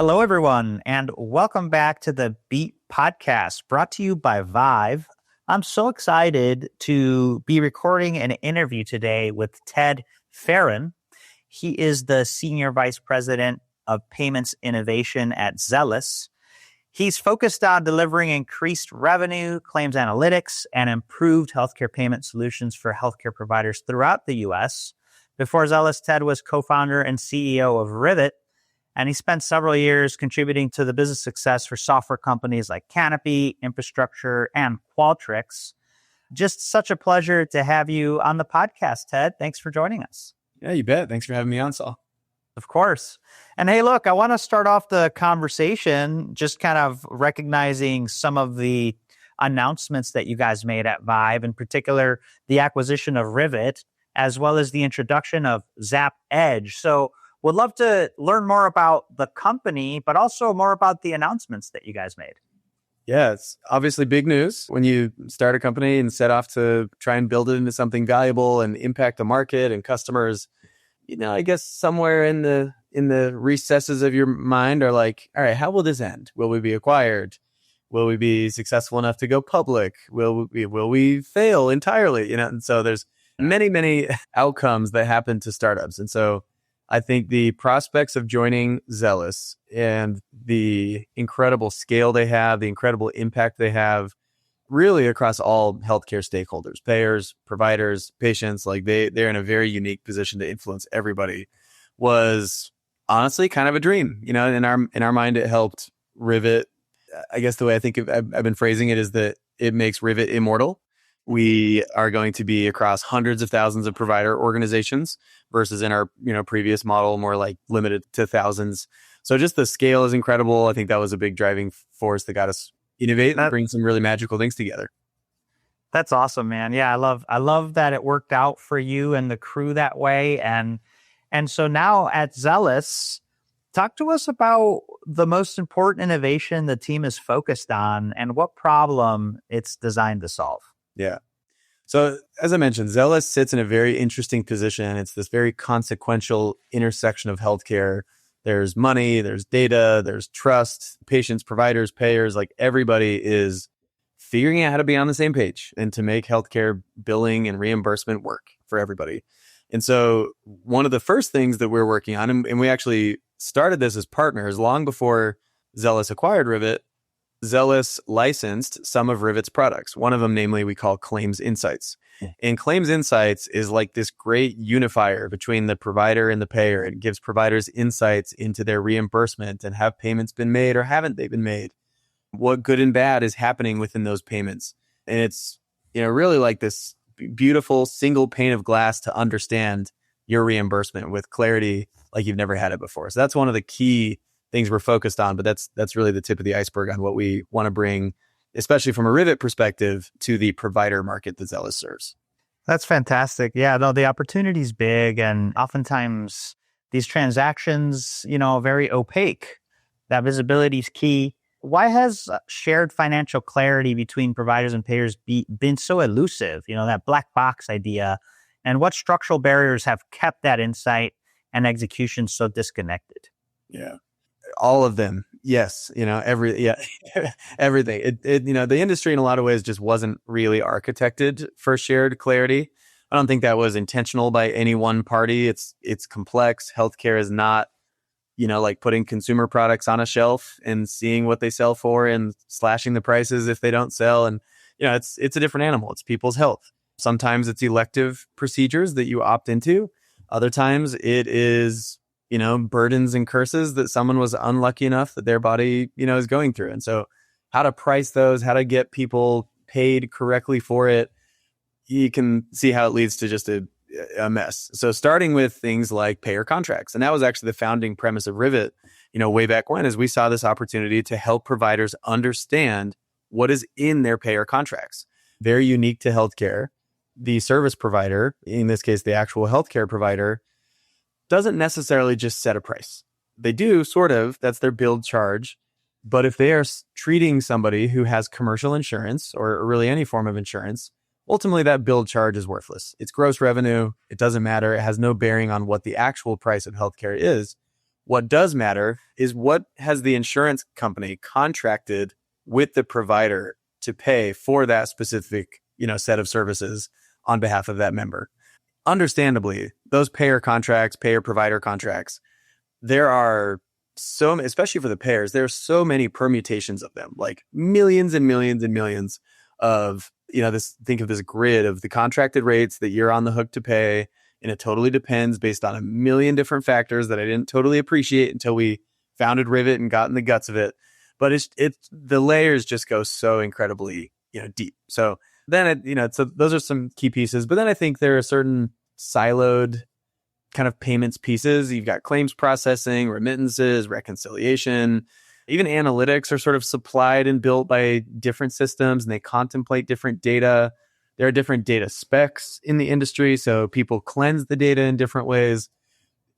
Hello, everyone, and welcome back to the Beat Podcast, brought to you by Vive. I'm so excited to be recording an interview today with Ted Ferrin. He is the Senior Vice President of Payments Innovation at Zelis. He's focused on delivering increased revenue, claims analytics, and improved healthcare payment solutions for healthcare providers throughout the U.S. Before Zelis, Ted was co-founder and CEO of Rivet, and he spent several years contributing to the business success for software companies like Canopy, Infrastructure, and Qualtrics. Just such a pleasure to have you on the podcast, Ted. Thanks for joining us. Yeah, you bet. Thanks for having me on, Saul. Of course. And hey, look, I want to start off the conversation just kind of recognizing some of the announcements that you guys made at Vive, in particular, the acquisition of Rivet, as well as the introduction of Zap Edge. So would love to learn more about the company, but also more about the announcements that you guys made. Yeah, it's obviously big news when you start a company and set off to try and build it into something valuable and impact the market and customers. You know, I guess somewhere in the recesses of your mind are like, all right, how will this end? Will we be acquired? Will we be successful enough to go public? Will we fail entirely? You know, and so there's many outcomes that happen to startups. And so I think the prospects of joining Zelis and the incredible scale they have, the incredible impact they have really across all healthcare stakeholders, payers, providers, patients, like they're in a very unique position to influence everybody, was honestly kind of a dream. You know, in our mind, it helped Rivet. I guess the way I think I've been phrasing it is that it makes Rivet immortal. We are going to be across hundreds of thousands of provider organizations versus in our previous model, more like limited to thousands. So just the scale is incredible. I think that was a big driving force that got us innovate and bring some really magical things together. That's awesome, man. Yeah, I love that it worked out for you and the crew that way. And so now at Zelis, talk to us about the most important innovation the team is focused on and what problem it's designed to solve. Yeah. So as I mentioned, Zelis sits in a very interesting position. It's this very consequential intersection of healthcare. There's money, there's data, there's trust, patients, providers, payers, like everybody is figuring out how to be on the same page and to make healthcare billing and reimbursement work for everybody. And so one of the first things that we're working on, and we actually started this as partners long before Zelis acquired Rivet, Zelis licensed some of Rivet's products. One of them, namely, we call Claims Insights. And Claims Insights is like this great unifier between the provider and the payer. It gives providers insights into their reimbursement and have payments been made or haven't they been made? What good and bad is happening within those payments? And it's really like this beautiful single pane of glass to understand your reimbursement with clarity like you've never had it before. So that's one of the key things we're focused on, but that's really the tip of the iceberg on what we want to bring, especially from a Rivet perspective, to the provider market that Zelis serves. That's fantastic. Yeah, no, the opportunity is big, and oftentimes these transactions, very opaque. That visibility is key. Why has shared financial clarity between providers and payers been so elusive? That black box idea, and what structural barriers have kept that insight and execution so disconnected? Yeah. All of them. Yes. Everything. The industry in a lot of ways just wasn't really architected for shared clarity. I don't think that was intentional by any one party. It's complex. Healthcare is not, like putting consumer products on a shelf and seeing what they sell for and slashing the prices if they don't sell. And, it's a different animal. It's people's health. Sometimes it's elective procedures that you opt into. Other times it is burdens and curses that someone was unlucky enough that their body, is going through. And so how to price those, how to get people paid correctly for it, you can see how it leads to just a mess. So starting with things like payer contracts. And that was actually the founding premise of Rivet, way back when, as we saw this opportunity to help providers understand what is in their payer contracts. Very unique to healthcare. The service provider, in this case, the actual healthcare provider, doesn't necessarily just set a price. They do, sort of. That's their billed charge. But if they are treating somebody who has commercial insurance or really any form of insurance, ultimately that billed charge is worthless. It's gross revenue. It doesn't matter. It has no bearing on what the actual price of healthcare is. What does matter is what has the insurance company contracted with the provider to pay for that specific, set of services on behalf of that member. Understandably, those payer provider contracts, there are especially for the payers, there are so many permutations of them, like millions and millions and millions of, think of this grid of the contracted rates that you're on the hook to pay. And it totally depends based on a million different factors that I didn't totally appreciate until we founded Rivet and got in the guts of it. But it's the layers just go so incredibly, deep. So then, so those are some key pieces. But then I think there are certain siloed kind of payments pieces. You've got claims processing, remittances, reconciliation, even analytics are sort of supplied and built by different systems, and they contemplate different data. There are different data specs in the industry, so people cleanse the data in different ways.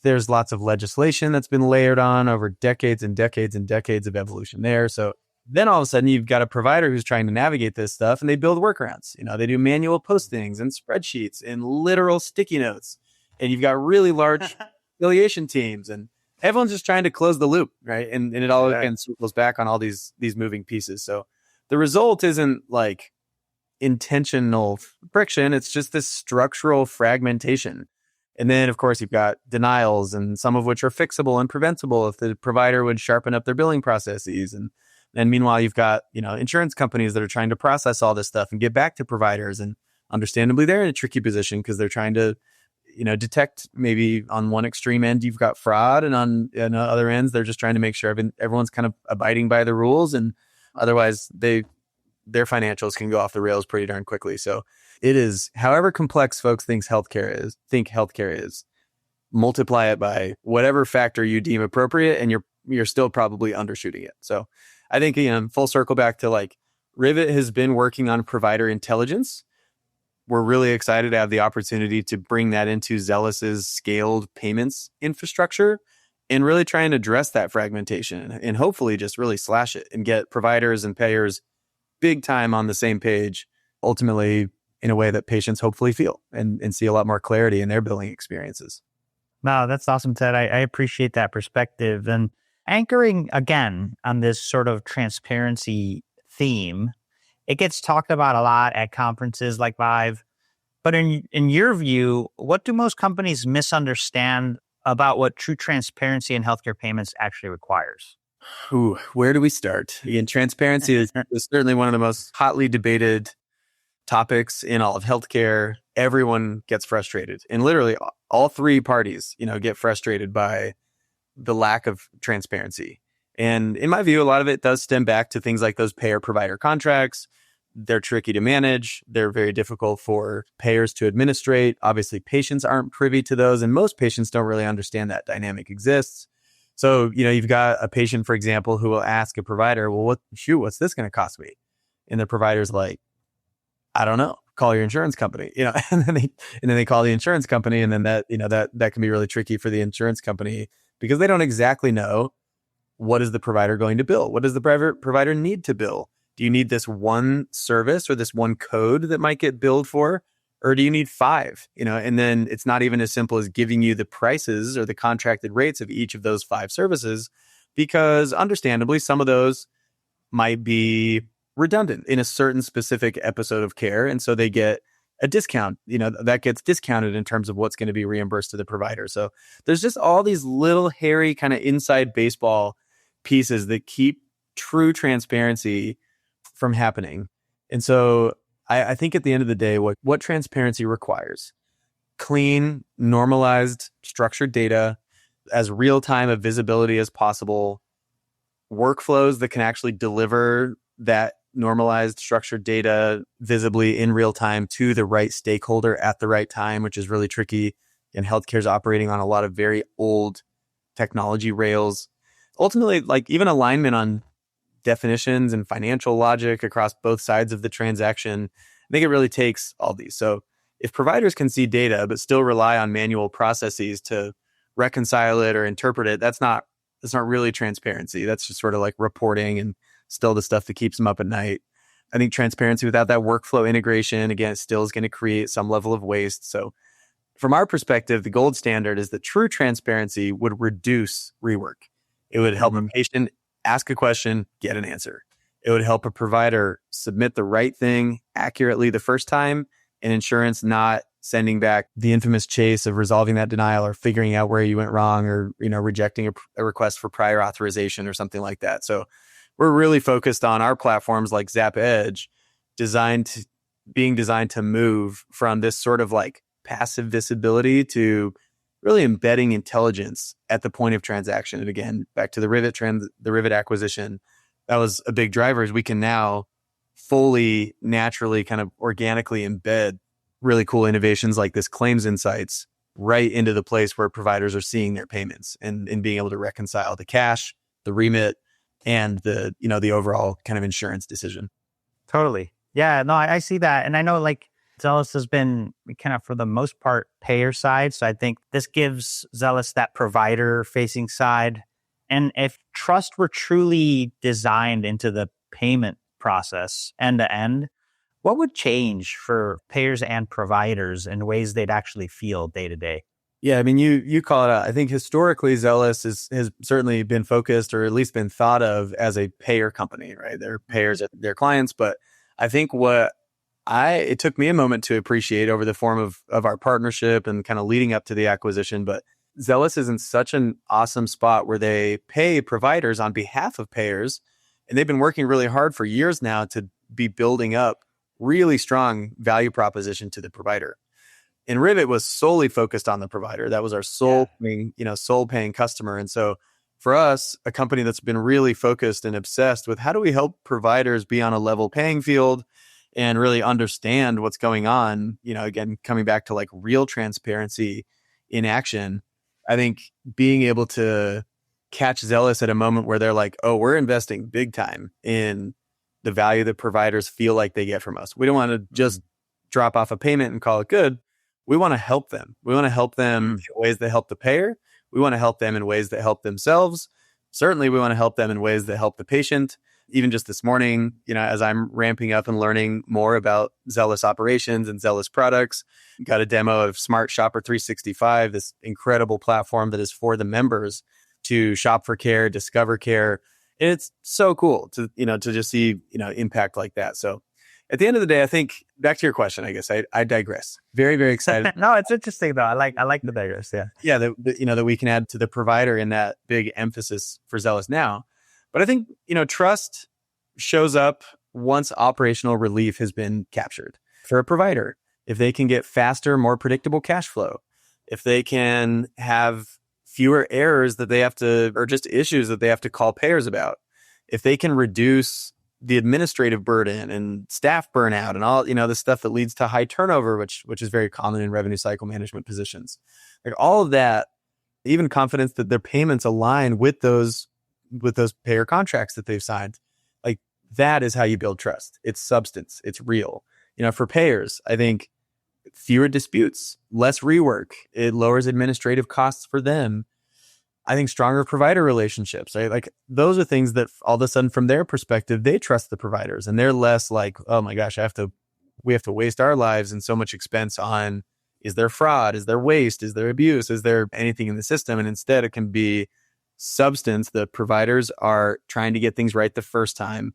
There's lots of legislation that's been layered on over decades and decades and decades of evolution there. So then all of a sudden you've got a provider who's trying to navigate this stuff, and they build workarounds. They do manual postings and spreadsheets and literal sticky notes. And you've got really large affiliation teams, and everyone's just trying to close the loop, right? And it all again circles back on all these moving pieces. So the result isn't like intentional friction. It's just this structural fragmentation. And then, of course, you've got denials, and some of which are fixable and preventable if the provider would sharpen up their billing processes. And meanwhile, you've got, insurance companies that are trying to process all this stuff and get back to providers. And understandably, they're in a tricky position because they're trying to, detect maybe on one extreme end, you've got fraud, and on other ends, they're just trying to make sure everyone's kind of abiding by the rules. And otherwise, their financials can go off the rails pretty darn quickly. So it is, however complex folks think healthcare is, multiply it by whatever factor you deem appropriate, and you're still probably undershooting it. So I think, full circle back to like Rivet has been working on provider intelligence. We're really excited to have the opportunity to bring that into Zelis's scaled payments infrastructure and really try and address that fragmentation and hopefully just really slash it and get providers and payers big time on the same page, ultimately in a way that patients hopefully feel and see a lot more clarity in their billing experiences. No, that's awesome, Ted. I appreciate that perspective. And anchoring again on this sort of transparency theme, it gets talked about a lot at conferences like Vive. But in your view, what do most companies misunderstand about what true transparency in healthcare payments actually requires? Ooh, where do we start? Again, transparency is certainly one of the most hotly debated topics in all of healthcare. Everyone gets frustrated, and literally all three parties, get frustrated by the lack of transparency. And in my view, a lot of it does stem back to things like those payer-provider contracts. They're tricky to manage. They're very difficult for payers to administrate. Obviously, patients aren't privy to those, and most patients don't really understand that dynamic exists. So, you've got a patient, for example, who will ask a provider, well, what's this going to cost me? And the provider's like, I don't know, call your insurance company, and then they call the insurance company. And then that can be really tricky for the insurance company because they don't exactly know what is the provider going to bill? What does the provider need to bill? Do you need this one service or this one code that might get billed for? Or do you need 5? And then it's not even as simple as giving you the prices or the contracted rates of each of those 5 services, because understandably, some of those might be redundant in a certain specific episode of care. And so they get a discount, that gets discounted in terms of what's going to be reimbursed to the provider. So there's just all these little hairy kind of inside baseball pieces that keep true transparency from happening. And so I think at the end of the day, what transparency requires: clean, normalized, structured data, as real-time of visibility as possible, workflows that can actually deliver that normalized, structured data visibly in real time to the right stakeholder at the right time, which is really tricky. And healthcare is operating on a lot of very old technology rails. Ultimately, like even alignment on definitions and financial logic across both sides of the transaction, I think it really takes all these. So if providers can see data but still rely on manual processes to reconcile it or interpret it, that's not really transparency. That's just sort of like reporting and still the stuff that keeps them up at night. I think transparency without that workflow integration, again, still is going to create some level of waste. So from our perspective, the gold standard is that true transparency would reduce rework. It would help a patient ask a question, get an answer. It would help a provider submit the right thing accurately the first time, and insurance not sending back the infamous chase of resolving that denial or figuring out where you went wrong, or rejecting a request for prior authorization or something like that. So we're really focused on our platforms like Zap Edge, being designed to move from this sort of like passive visibility to really embedding intelligence at the point of transaction. And again, back to the Rivet acquisition, that was a big driver. Is we can now fully, naturally, kind of organically embed really cool innovations like this claims insights right into the place where providers are seeing their payments, and being able to reconcile the cash, the remit, and the overall kind of insurance decision. Totally. Yeah, no, I see that. And I know like Zelis has been kind of, for the most part, payer side. So I think this gives Zelis that provider facing side. And if trust were truly designed into the payment process end to end, what would change for payers and providers in ways they'd actually feel day to day? Yeah, I mean, you call it out. I think historically, Zelis has certainly been focused, or at least been thought of, as a payer company, right? They're payers at their clients. But I think it took me a moment to appreciate over the form of our partnership and kind of leading up to the acquisition. But Zelis is in such an awesome spot where they pay providers on behalf of payers. And they've been working really hard for years now to be building up really strong value proposition to the provider. And Rivet was solely focused on the provider. That was our sole paying customer. And so for us, a company that's been really focused and obsessed with how do we help providers be on a level paying field and really understand what's going on, again, coming back to like real transparency in action. I think being able to catch Zelis at a moment where they're like, oh, we're investing big time in the value that providers feel like they get from us. We don't want to just drop off a payment and call it good. We want to help them. We want to help them in ways that help the payer. We want to help them in ways that help themselves. Certainly, we want to help them in ways that help the patient. Even just this morning, as I'm ramping up and learning more about Zelis operations and Zelis products, got a demo of Smart Shopper 365, this incredible platform that is for the members to shop for care, discover care. And it's so cool to just see, impact like that. So at the end of the day, I think back to your question, I guess I digress. Very, very excited. No, it's interesting though. I like the digress. Yeah. Yeah. That we can add to the provider in that big emphasis for Zelis now. But I think, trust shows up once operational relief has been captured for a provider. If they can get faster, more predictable cash flow, if they can have fewer errors that they have to, or just issues that they have to call payers about, if they can reduce the administrative burden and staff burnout and all, the stuff that leads to high turnover, which is very common in revenue cycle management positions, like all of that, even confidence that their payments align with those payer contracts that they've signed, like that is how you build trust. It's substance. It's real. For payers, I think fewer disputes, less rework. It lowers administrative costs for them. I think stronger provider relationships, right? Like those are things that all of a sudden from their perspective, they trust the providers and they're less like, oh my gosh, we have to waste our lives and so much expense on, is there fraud? Is there waste? Is there abuse? Is there anything in the system? And instead it can be substance. The providers are trying to get things right the first time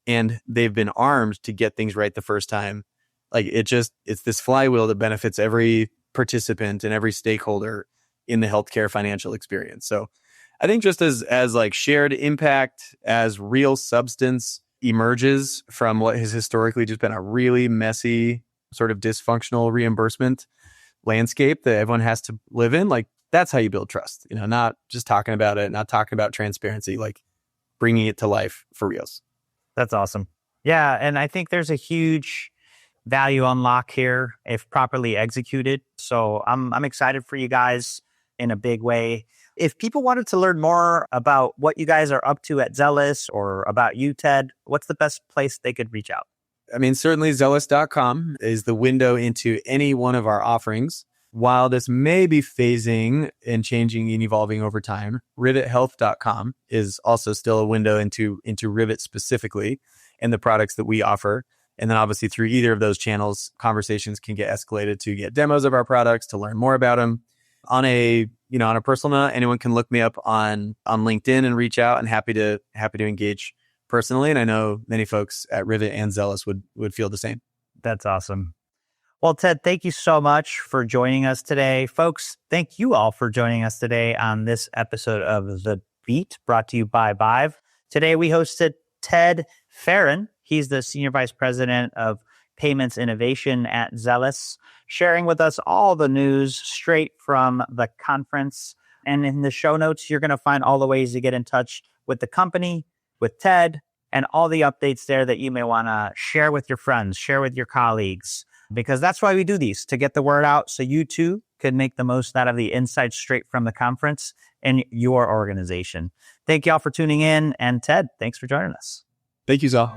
and they've been armed to get things right the first time. Like it's this flywheel that benefits every participant and every stakeholder in the healthcare financial experience. So I think just as like shared impact, as real substance emerges from what has historically just been a really messy, sort of dysfunctional reimbursement landscape that everyone has to live in, like that's how you build trust, not just talking about it, not talking about transparency, like bringing it to life for reals. That's awesome. Yeah. And I think there's a huge value unlock here if properly executed. So I'm excited for you guys in a big way. If people wanted to learn more about what you guys are up to at Zelis or about you, Ted, what's the best place they could reach out? I mean, certainly Zelis.com is the window into any one of our offerings. While this may be phasing and changing and evolving over time, rivethealth.com is also still a window into Rivet specifically and the products that we offer. And then obviously through either of those channels, conversations can get escalated to get demos of our products, to learn more about them. On a personal note, anyone can look me up on LinkedIn and reach out, and happy to engage personally. And I know many folks at Rivet and Zelis would feel the same. That's awesome. Well, Ted, thank you so much for joining us today. Folks, thank you all for joining us today on this episode of The Beat, brought to you by Vive. Today, we hosted Ted Ferrin. He's the Senior Vice President of Payments Innovation at Zelis, sharing with us all the news straight from the conference. And in the show notes, you're going to find all the ways to get in touch with the company, with Ted, and all the updates there that you may want to share with your friends, share with your colleagues, because that's why we do these, to get the word out so you too could make the most out of the insights straight from the conference in your organization. Thank you all for tuning in. And Ted, thanks for joining us. Thank you, Zal.